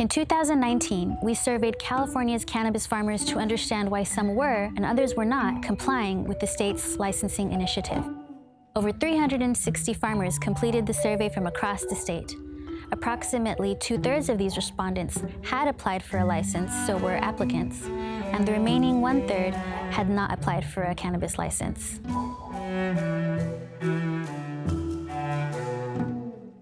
In 2019, we surveyed California's cannabis farmers to understand why some were and others were not complying with the state's licensing initiative. Over 360 farmers completed the survey from across the state. Approximately 2/3 of these respondents had applied for a license, so were applicants, and the remaining 1/3 had not applied for a cannabis license.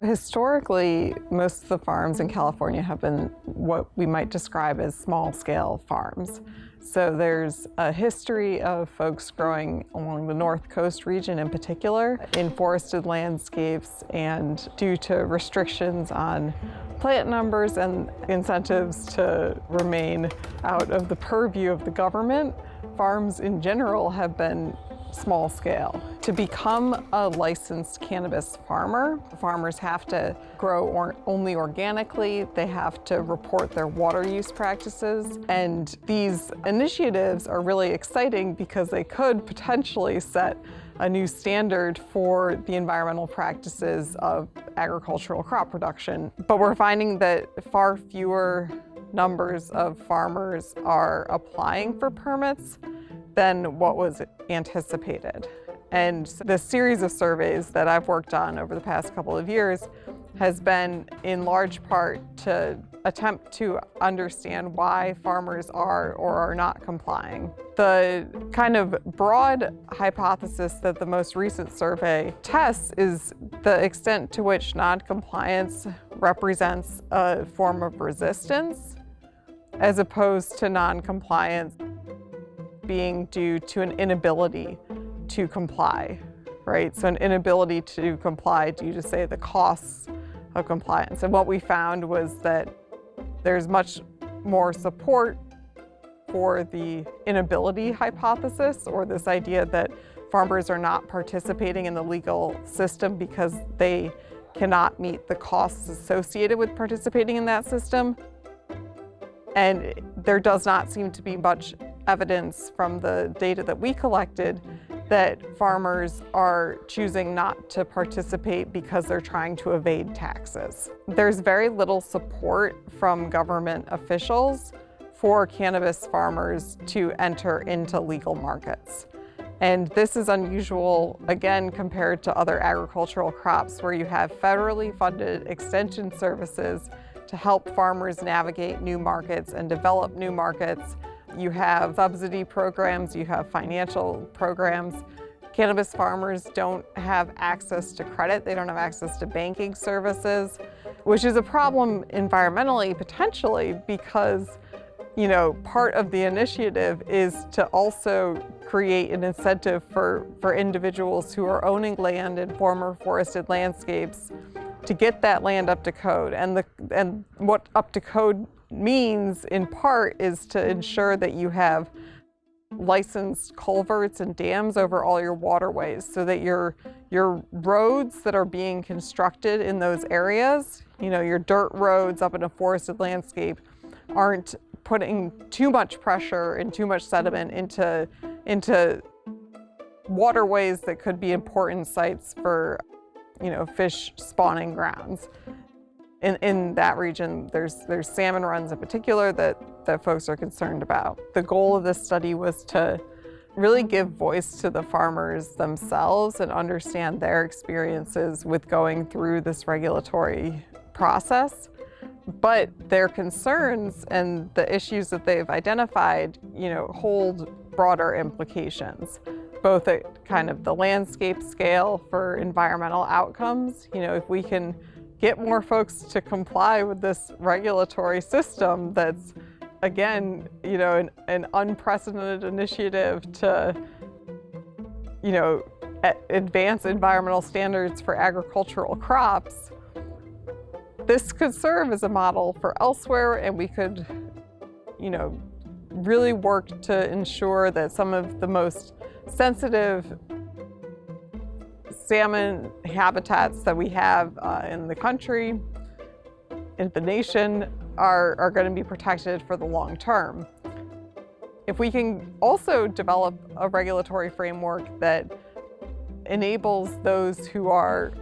Historically, most of the farms in California have been what we might describe as small-scale farms. So there's a history of folks growing along the North Coast region in particular, in forested landscapes, and due to restrictions on plant numbers and incentives to remain out of the purview of the government, farms in general have been small scale. To become a licensed cannabis farmer, farmers have to grow only organically, they have to report their water use practices, and these initiatives are really exciting because they could potentially set a new standard for the environmental practices of agricultural crop production. But we're finding that far fewer numbers of farmers are applying for permits than what was anticipated. And the series of surveys that I've worked on over the past couple of years has been in large part to attempt to understand why farmers are or are not complying. The kind of broad hypothesis that the most recent survey tests is the extent to which non-compliance represents a form of resistance as opposed to non-compliance being due to an inability to comply, right? So an inability to comply due to, say, the costs of compliance. And what we found was that there's much more support for the inability hypothesis, or this idea that farmers are not participating in the legal system because they cannot meet the costs associated with participating in that system. And there does not seem to be much evidence from the data that we collected that farmers are choosing not to participate because they're trying to evade taxes. There's very little support from government officials for cannabis farmers to enter into legal markets. And this is unusual, again, compared to other agricultural crops where you have federally funded extension services to help farmers navigate new markets and develop new markets. You have subsidy programs, you have financial programs. Cannabis farmers don't have access to credit, they don't have access to banking services, which is a problem environmentally, potentially, because part of the initiative is to also create an incentive for individuals who are owning land in former forested landscapes to get that land up to code. And what up to code means, in part, is to ensure that you have licensed culverts and dams over all your waterways so that your roads that are being constructed in those areas, your dirt roads up in a forested landscape, aren't putting too much pressure and too much sediment into waterways that could be important sites for fish spawning grounds. In that region, there's salmon runs in particular that folks are concerned about. The goal of this study was to really give voice to the farmers themselves and understand their experiences with going through this regulatory process. But their concerns and the issues that they've identified, hold broader implications, both at kind of the landscape scale for environmental outcomes. If we can get more folks to comply with this regulatory system that's, again, an unprecedented initiative to, advance environmental standards for agricultural crops, this could serve as a model for elsewhere, and we could, really work to ensure that some of the most sensitive salmon habitats that we have in the country, in the nation, are going to be protected for the long term. If we can also develop a regulatory framework that enables those who are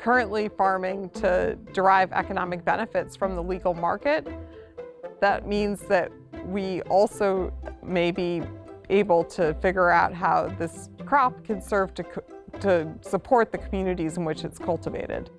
currently farming to derive economic benefits from the legal market, that means that we also may be able to figure out how this crop can serve to support the communities in which it's cultivated.